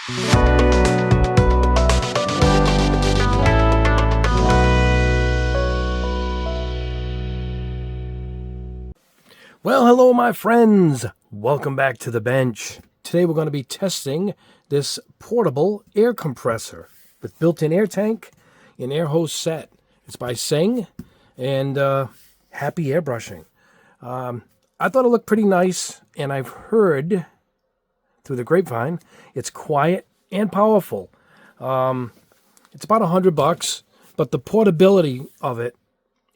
Well, hello my friends. Welcome back to the bench. Today we're going to be testing this portable air compressor with built-in air tank and air hose set. It's by Seng and happy airbrushing. I thought it looked pretty nice, and I've heard through the grapevine it's quiet and powerful. It's about $100, but the portability of it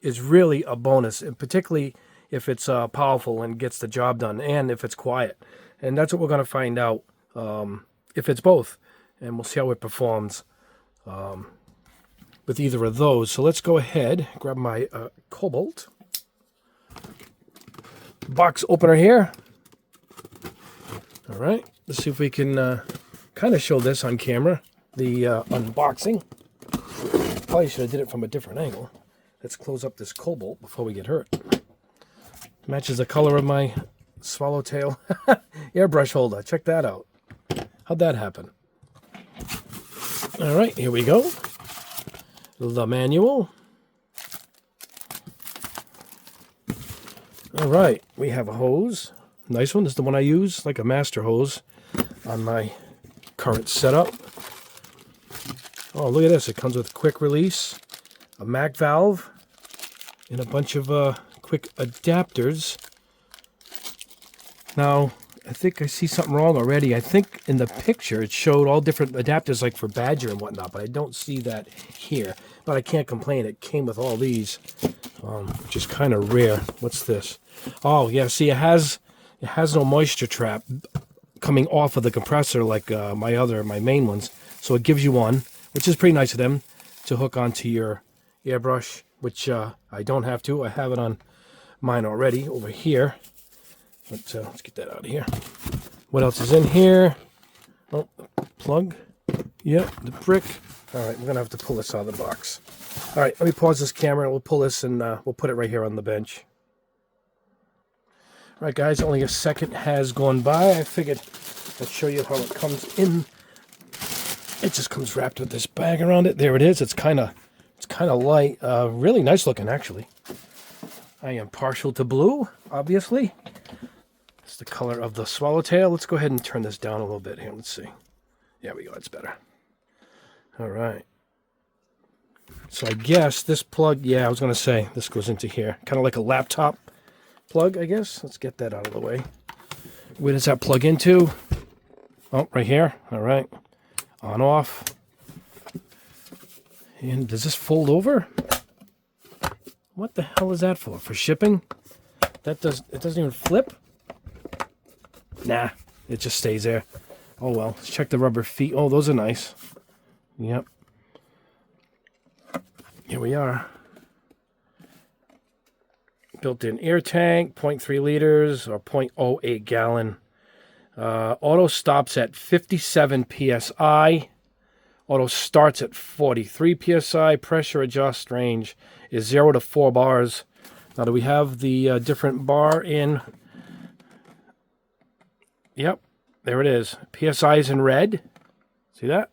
is really a bonus, and particularly if it's powerful and gets the job done, and if it's quiet. And that's what we're going to find out, if it's both. And we'll see how it performs with either of those. So let's go ahead, grab my Cobalt. Box opener here. All right, let's see if we can kind of show this on camera, the unboxing. Probably should have did it from a different angle. Let's close up this Cobalt before we get hurt. Matches the color of my swallowtail airbrush holder. Check that out. How'd that happen? All right, here we go. The manual. All right, we have a hose. Nice one. This is the one I use, like a master hose on my current setup. Oh, look at this. It comes with quick release, a MAC valve, and a bunch of quick adapters. Now, I think I see something wrong already. I think in the picture it showed all different adapters like for Badger and whatnot, but I don't see that here. But I can't complain. It came with all these, which is kind of rare. What's this? Oh, yeah, see, it has no moisture trap coming off of the compressor like my main ones. So it gives you one, which is pretty nice of them to hook onto your airbrush, which I don't have to. I have it on mine already over here. But let's get that out of here. What else is in here? Oh, plug. Yep, the brick. All right, we're going to have to pull this out of the box. All right, let me pause this camera. We'll pull this and we'll put it right here on the bench. All right, guys, only a second has gone by. I figured I'd show you how it comes in. It just comes wrapped with this bag around it. There it is. It's kind of light. Really nice looking, actually. I am partial to blue, obviously. It's the color of the swallowtail. Let's go ahead and turn this down a little bit here. Let's see. There we go. It's better. All right. So I guess this plug, yeah, I was going to say, this goes into here. Kind of like a laptop plug, I guess. Let's get that out of the way. Where does that plug into? Oh, right here. All right. On, off. And does this fold over? What the hell is that for? For shipping? It doesn't even flip? Nah, it just stays there. Oh well, let's check the rubber feet. Oh, those are nice. Yep. Here we are. Built-in air tank, 0.3 liters or 0.08 gallon. Auto stops at 57 psi. Auto starts at 43 psi. Pressure adjust range is 0 to 4 bars. Now, do we have the different bar in? Yep, there it is. PSI is in red. See that?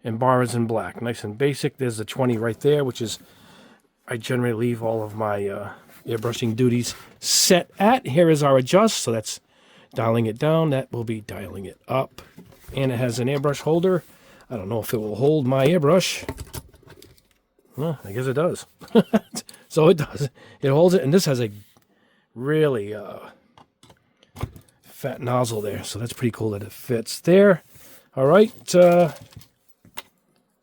And bar is in black. Nice and basic. There's the 20 right there, which is, I generally leave all of my airbrushing duties set at. Here is our adjust. So that's dialing it down. That will be dialing it up. And it has an airbrush holder. I don't know if it will hold my airbrush. Well, I guess it does. So it does. It holds it. And this has a really fat nozzle there. So that's pretty cool that it fits there. All right.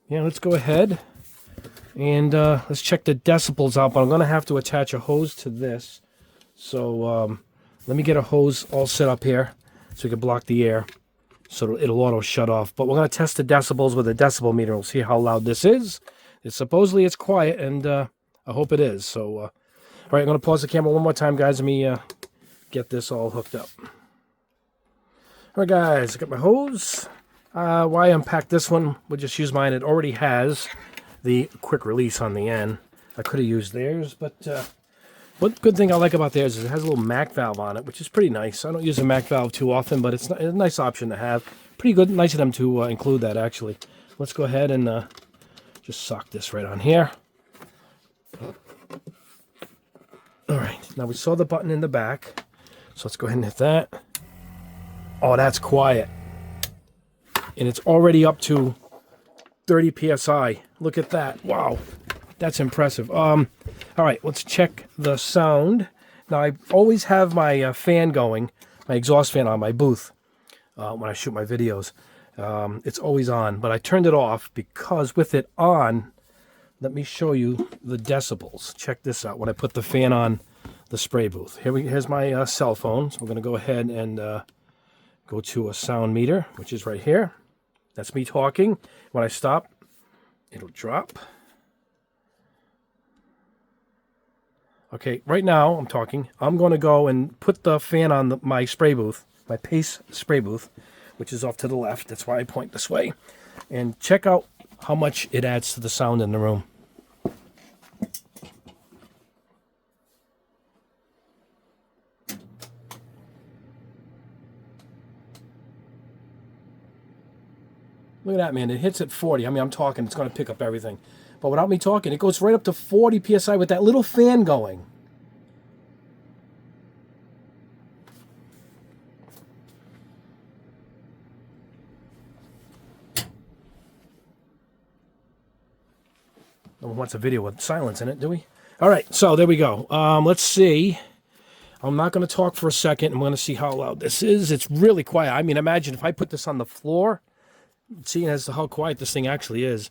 Yeah, let's go ahead. And let's check the decibels out. But I'm going to have to attach a hose to this. So let me get a hose all set up here so we can block the air. So it'll auto shut off. But we're going to test the decibels with a decibel meter. We'll see how loud this is. Supposedly it's quiet, and I hope it is. So, all right, I'm going to pause the camera one more time, guys. Let me get this all hooked up. All right, guys, I got my hose. Why unpack this one? We'll just use mine. It already has the quick release on the end. I could have used theirs, but one good thing I like about theirs is it has a little MAC valve on it, which is pretty nice. I don't use a MAC valve too often, but it's a nice option to have. Pretty good, nice of them to include that, actually. Let's go ahead and just sock this right on here. All right, now we saw the button in the back, so let's go ahead and hit that. Oh, that's quiet. And it's already up to 30 psi. Look at that. Wow, that's impressive. All right, let's check the sound. Now, I always have my fan going, my exhaust fan on my booth when I shoot my videos. It's always on, but I turned it off because with it on, let me show you the decibels. Check this out. When I put the fan on the spray booth. Here's my cell phone. So we're going to go ahead and go to a sound meter, which is right here. That's me talking. When I stop, it'll drop. Okay, right now I'm talking. I'm going to go and put the fan on my spray booth, my Pace spray booth, which is off to the left. That's why I point this way. And check out how much it adds to the sound in the room. Look at that, man. It hits at 40. I mean, I'm talking. It's going to pick up everything. But without me talking, it goes right up to 40 psi with that little fan going. No one wants a video with silence in it, do we? All right, so there we go. Let's see. I'm not going to talk for a second. I'm going to see how loud this is. It's really quiet. I mean, imagine if I put this on the floor, seeing as to how quiet this thing actually is.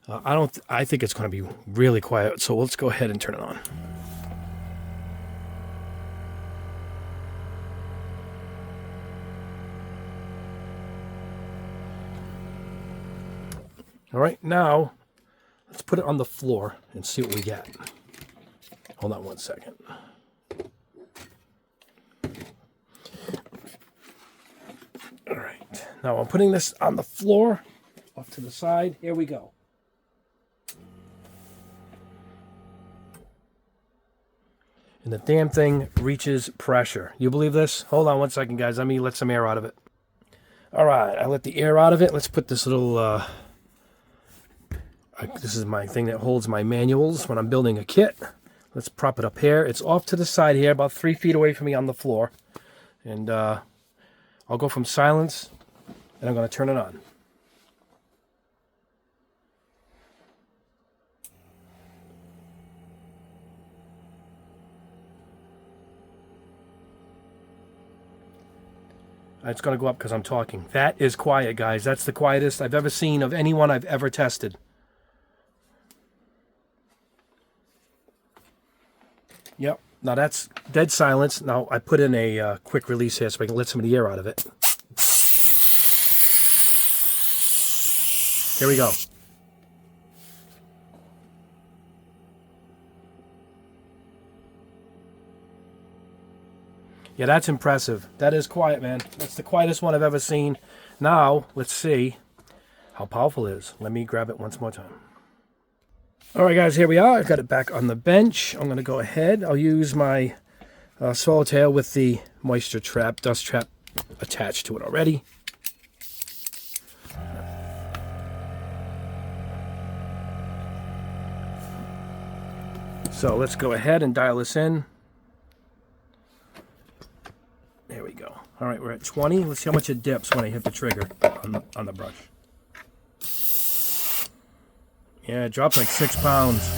I think it's going to be really quiet. So let's go ahead and turn it on. All right, now let's put it on the floor and see what we get. Hold on one second. All right, now I'm putting this on the floor, off to the side. Here we go. And the damn thing reaches pressure. You believe this? Hold on one second, guys. Let me let some air out of it. All right, I let the air out of it. Let's put this little, this is my thing that holds my manuals when I'm building a kit. Let's prop it up here. It's off to the side here, about 3 feet away from me on the floor. And I'll go from silence, and I'm going to turn it on. It's going to go up because I'm talking. That is quiet, guys. That's the quietest I've ever seen of anyone I've ever tested. Yep. Now that's dead silence. Now I put in a quick release here so I can let some of the air out of it. Here we go. Yeah, that's impressive. That is quiet, man. That's the quietest one I've ever seen. Now, let's see how powerful it is. Let me grab it once more time. All right, guys, here we are. I've got it back on the bench. I'm going to go ahead. I'll use my swallowtail with the moisture trap, dust trap attached to it already. So let's go ahead and dial this in. There we go. All right, we're at 20. Let's see how much it dips when I hit the trigger on the brush. Yeah, it drops like 6 pounds.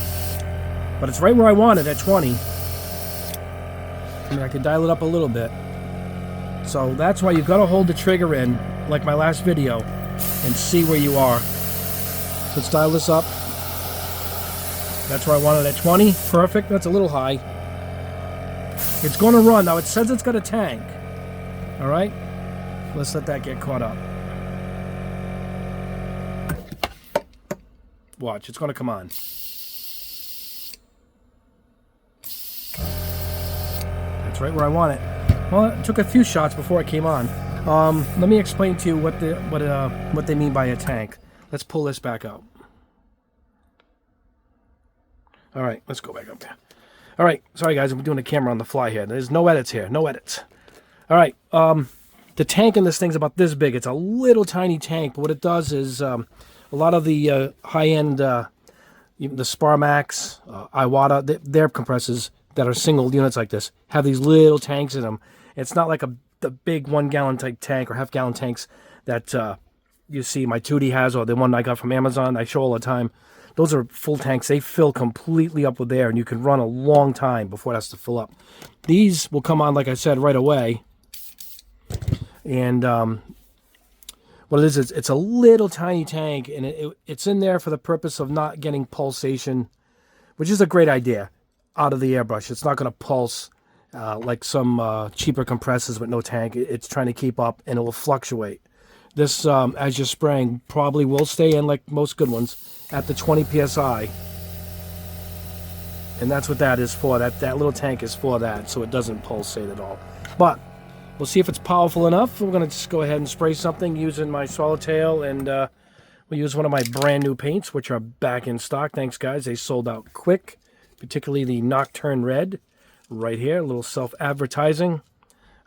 But it's right where I want it at 20. I mean, I can dial it up a little bit. So that's why you've got to hold the trigger in, like my last video, and see where you are. Let's dial this up. That's where I want it at 20. Perfect. That's a little high. It's going to run. Now, it says it's got a tank. All right? Let's let that get caught up. Watch. It's going to come on. That's right where I want it. Well, it took a few shots before it came on. Let me explain to you what they mean by a tank. Let's pull this back up. All right, let's go back up there. All right, sorry guys, I'm doing the camera on the fly here. There's no edits here, no edits. All right, The tank in this thing's about this big. It's a little tiny tank, but what it does is a lot of the high-end, even the Sparmax, Iwata, their compressors that are single units like this have these little tanks in them. It's not like the big 1 gallon type tank or half-gallon tanks that you see my 2D has, or the one I got from Amazon I show all the time. Those are full tanks. They fill completely up with air, and you can run a long time before it has to fill up. These will come on, like I said, right away. And what it is, it's a little tiny tank, and it's in there for the purpose of not getting pulsation, which is a great idea, out of the airbrush. It's not going to pulse like some cheaper compressors with no tank. It's trying to keep up, and it will fluctuate. This, as you're spraying, probably will stay in, like most good ones, at the 20 psi. And that's what that is for. That little tank is for that, so it doesn't pulsate at all. But we'll see if it's powerful enough. We're going to just go ahead and spray something using my Swallowtail, and we'll use one of my brand new paints, which are back in stock. Thanks, guys. They sold out quick, particularly the Nocturne Red right here. A little self-advertising.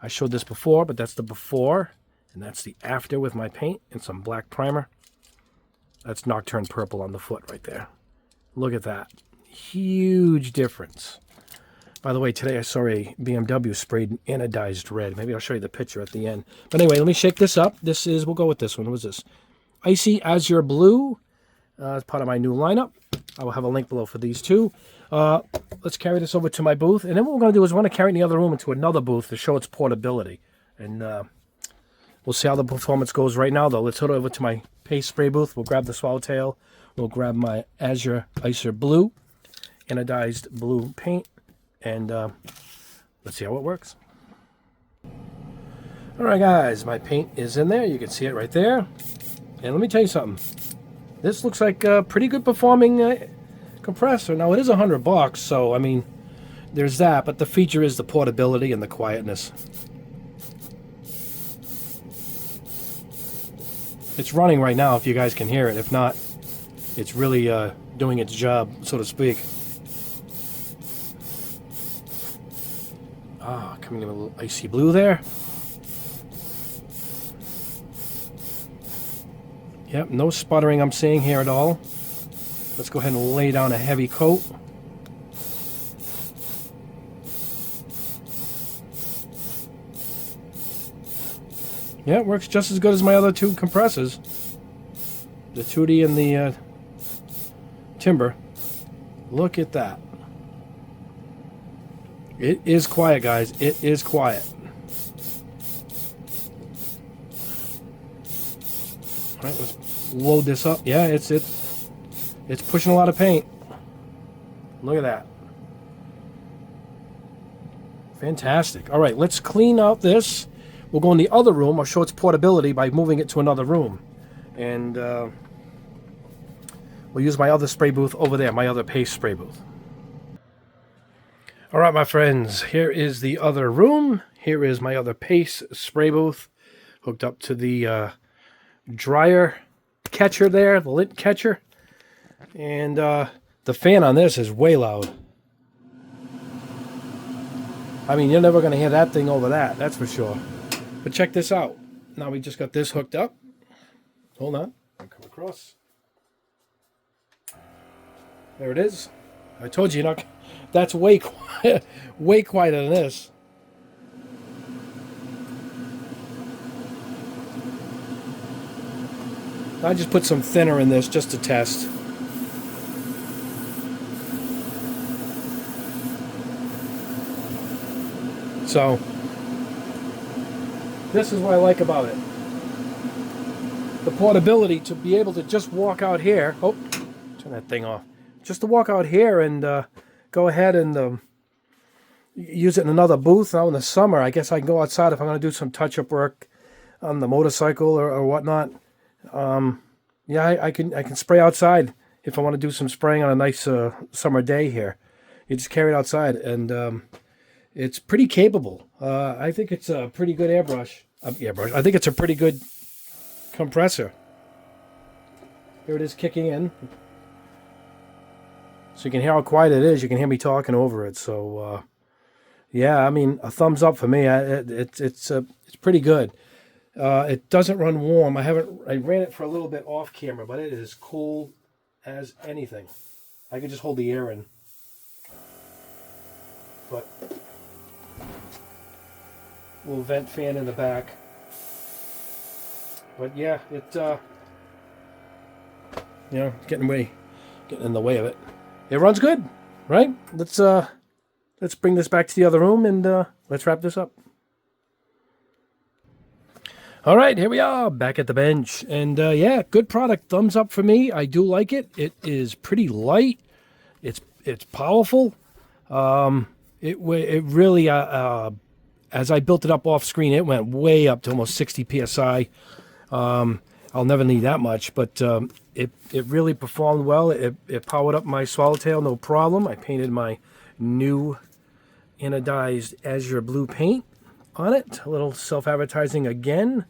I showed this before, but that's the before, and that's the after with my paint and some black primer. That's Nocturne Purple on the foot right there. Look at that. Huge difference. By the way, today I saw a BMW sprayed anodized red. Maybe I'll show you the picture at the end. But anyway, let me shake this up. This is, we'll go with this one. What is this? Icy Azure Blue. It's part of my new lineup. I will have a link below for these two. Let's carry this over to my booth. And then what we're going to do is we're going to carry it in the other room into another booth to show its portability. And we'll see how the performance goes right now, though. Let's head over to my paste spray booth. We'll grab the Swallowtail. We'll grab my Azure Icer Blue, anodized blue paint. And let's see how it works. All right, guys, my paint is in there. You can see it right there. And let me tell you something. This looks like a pretty good performing compressor. Now, it is $100, so, I mean, there's that. But the feature is the portability and the quietness. It's running right now, if you guys can hear it. If not, it's really doing its job, so to speak. Ah, coming in a little icy blue there. Yep, no sputtering I'm seeing here at all. Let's go ahead and lay down a heavy coat. Yeah, it works just as good as my other two compressors. The 2D and the Timber. Look at that. It is quiet, guys. It is quiet. All right, let's load this up. Yeah, it's pushing a lot of paint. Look at that. Fantastic. All right, let's clean out this. We'll go in the other room. I'll show its portability by moving it to another room. And we'll use my other spray booth over there, my other paste spray booth. All right, my friends, here is the other room. Here is my other paste spray booth hooked up to the dryer catcher there, the lint catcher. And the fan on this is way loud. I mean, you're never going to hear that thing over that, that's for sure. But check this out. Now we just got this hooked up. Hold on. I'll come across. There it is. I told you, that's way quiet, way quieter than this. I just put some thinner in this just to test. So, this is what I like about it. The portability to be able to just walk out here. Oh, turn that thing off. Just to walk out here and go ahead and use it in another booth. Now in the summer, I guess I can go outside if I'm going to do some touch-up work on the motorcycle or whatnot. Yeah, I can spray outside if I want to do some spraying on a nice summer day here. You just carry it outside, and it's pretty capable. I think it's a pretty good airbrush. I think it's a pretty good compressor. Here it is kicking in. So you can hear how quiet it is. You can hear me talking over it. So, yeah, I mean, a thumbs up for me. It's pretty good. It doesn't run warm. I ran it for a little bit off camera, but it is cool as anything. I can just hold the air in. But little vent fan in the back. But yeah, getting in the way of it. It runs good, right? Let's bring this back to the other room and let's wrap this up. All right, here we are back at the bench, and yeah, good product. Thumbs up for me. I do like it. It is pretty light. It's powerful. It really as I built it up off screen, it went way up to almost 60 psi. I'll never need that much, but it really performed well. It powered up my swallowtail, no problem. I painted my new anodized azure blue paint on it. A little self-advertising again.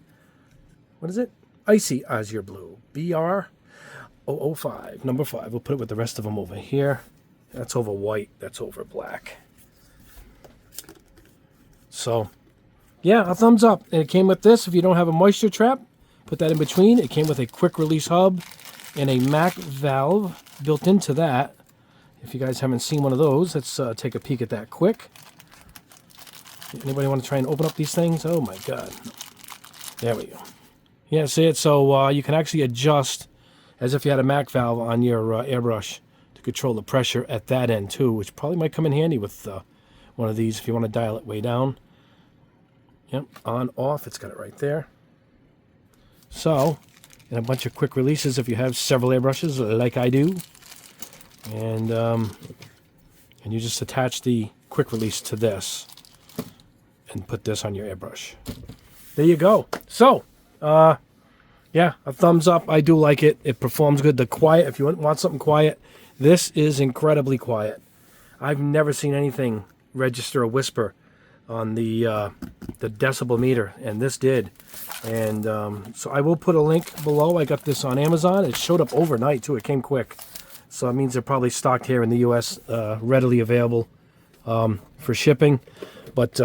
What is it? Icy azure blue. BR005, number 5. We'll put it with the rest of them over here. That's over white. That's over black. So, yeah, a thumbs up. And it came with this. If you don't have a moisture trap, put that in between. It came with a quick release hub and a MAC valve built into that. If you guys haven't seen one of those, let's take a peek at that quick. Anybody want to try and open up these things? Oh my God. There we go. Yeah, see it? So you can actually adjust as if you had a MAC valve on your airbrush to control the pressure at that end too, which probably might come in handy with one of these if you want to dial it way down. Yep, on, off, it's got it right there. So, and a bunch of quick releases if you have several airbrushes like I do. And you just attach the quick release to this and put this on your airbrush. There you go. So, yeah, a thumbs up. I do like it. It performs good. The quiet, if you want something quiet, this is incredibly quiet. I've never seen anything register a whisper on the decibel meter, and this did. And so I will put a link below. I got this on Amazon. It showed up overnight too. It came quick, so it means they're probably stocked here in the U.S. Readily available for shipping. But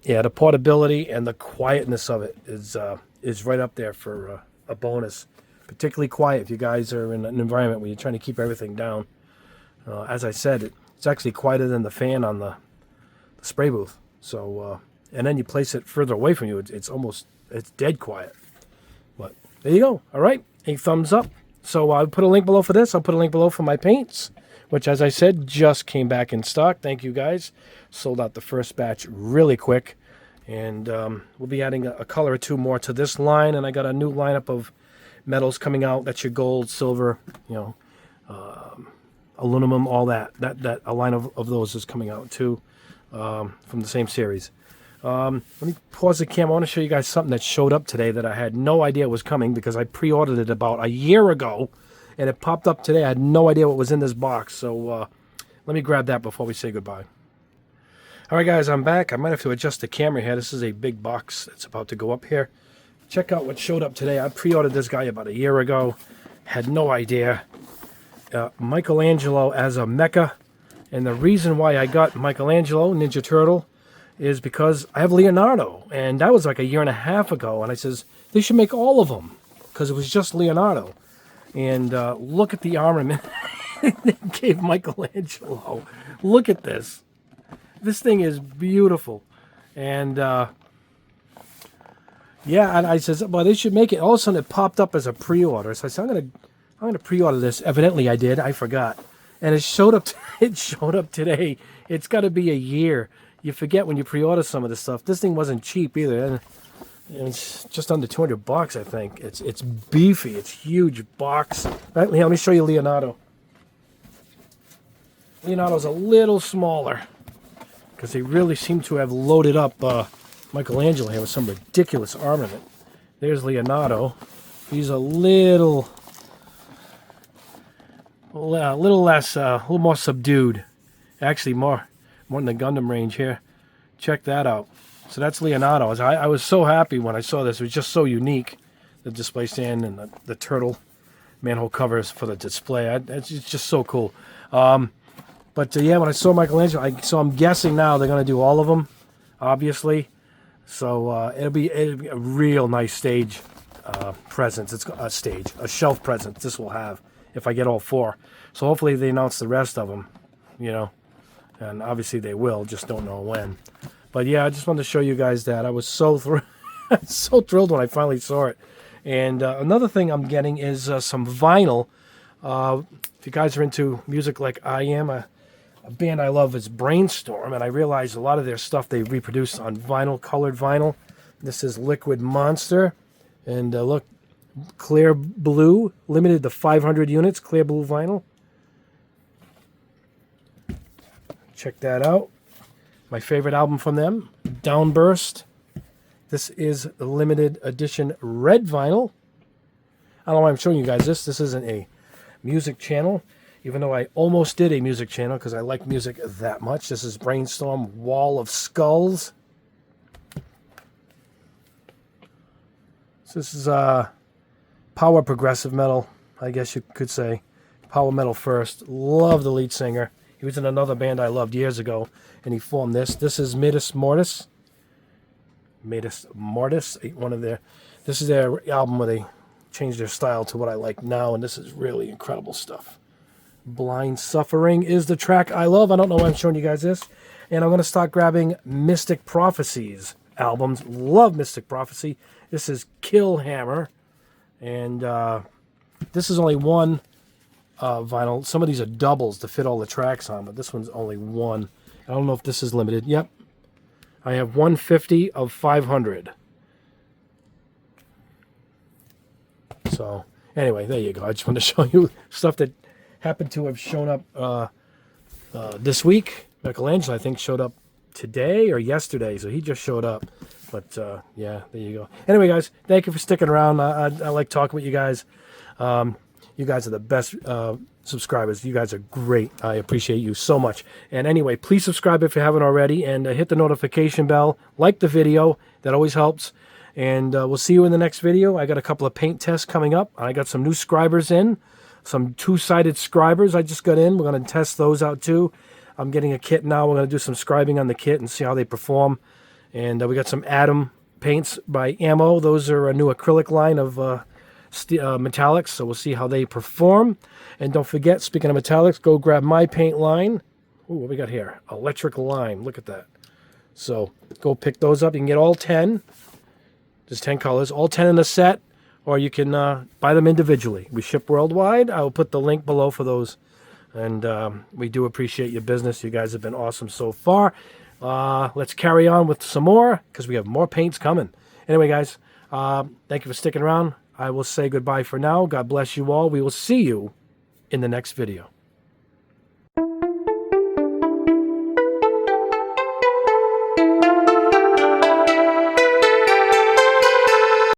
yeah, the portability and the quietness of it is right up there for a bonus. Particularly quiet if you guys are in an environment where you're trying to keep everything down. As I said, it's actually quieter than the fan on the spray booth. So, and then you place it further away from you. It's dead quiet. But there you go. All right, a thumbs up. So I'll put a link below for this. I'll put a link below for my paints, which, as I said, just came back in stock. Thank you, guys. Sold out the first batch really quick. And we'll be adding a color or two more to this line. And I got a new lineup of metals coming out. That's your gold, silver, aluminum, all that. A line of those is coming out too, from the same series. Let me pause the camera. I want to show you guys something that showed up today that I had no idea was coming because I pre-ordered it about a year ago, and it popped up today. I had no idea what was in this box. So let me grab that before we say goodbye. All right, guys, I'm back. I might have to adjust the camera here. This is a big box that's about to go up here. Check out what showed up today. I pre-ordered this guy about a year ago. Had no idea. Michelangelo as a mecha. And the reason why I got Michelangelo, Ninja Turtle, is because I have Leonardo. And that was like a year and a half ago. And I says, they should make all of them because it was just Leonardo. And look at the armament they gave Michelangelo. Look at this. This thing is beautiful. And yeah, and I says, well, they should make it. All of a sudden it popped up as a pre-order. So I said, I'm gonna pre-order this. Evidently I did. I forgot. And it showed up. It showed up today. It's got to be a year. You forget when you pre-order some of this stuff. This thing wasn't cheap either. And it's just under $200, I think. It's beefy. It's huge box. Right, let me show you Leonardo. Leonardo's a little smaller because they really seem to have loaded up Michelangelo here with some ridiculous armament. There's Leonardo. He's a little less, a little more subdued. Actually, more in the Gundam range here. Check that out. So that's Leonardo. I was so happy when I saw this. It was just so unique. The display stand and the turtle manhole covers for the display. It's just so cool. But yeah, when I saw Michelangelo, so I'm guessing now they're going to do all of them, obviously. So it'll be a real nice stage presence. It's a shelf presence this will have if I get all 4. So hopefully they announce the rest of them, you know, and obviously they will, just don't know when. But yeah, I just wanted to show you guys that. I was so so thrilled when I finally saw it. And another thing I'm getting is some vinyl. If you guys are into music like I am, a band I love is Brainstorm, and I realize a lot of their stuff they reproduce on vinyl, colored vinyl. This is Liquid Monster, and look, clear blue, limited to 500 units, clear blue vinyl. Check that out. My favorite album from them, Downburst. This is the limited edition red vinyl. I don't know why I'm showing you guys this. This isn't a music channel, even though I almost did a music channel because I like music that much. This is Brainstorm Wall of Skulls. So this is power progressive metal, I guess you could say. Power metal first. Love the lead singer. He was in another band I loved years ago, and he formed this. This is Metis Mortis. Metis Mortis, one of their. This is their album where they changed their style to what I like now, and this is really incredible stuff. Blind Suffering is the track I love. I don't know why I'm showing you guys this. And I'm going to start grabbing Mystic Prophecies albums. Love Mystic Prophecy. This is Kill Hammer, and this is only one vinyl. Some of these are doubles to fit all the tracks on, but this one's only one. I don't know if this is limited. Yep. I have 150 of 500. So, anyway, there you go. I just want to show you stuff that happened to have shown up this week. Michelangelo, I think, showed up today or yesterday, so he just showed up. But, yeah, there you go. Anyway, guys, thank you for sticking around. I like talking with you guys. You guys are the best subscribers. You guys are great. I appreciate you so much. And anyway, please subscribe if you haven't already, and hit the notification bell. Like the video. That always helps. And we'll see you in the next video. I got a couple of paint tests coming up. I got some new scribers in. Some two-sided scribers I just got in. We're going to test those out too. I'm getting a kit now. We're going to do some scribing on the kit and see how they perform. And we got some Atom paints by Ammo. Those are a new acrylic line of metallics, so we'll see how they perform. And don't forget, speaking of metallics, go grab my paint line. Ooh, what we got here? Electric Lime. Look at that. So go pick those up. You can get all 10. There's 10 colors. All 10 in a set, or you can buy them individually. We ship worldwide. I will put the link below for those. And we do appreciate your business. You guys have been awesome so far. Let's carry on with some more, because we have more paints coming. Anyway, guys, thank you for sticking around. I will say goodbye for now. God bless you all. We will see you in the next video.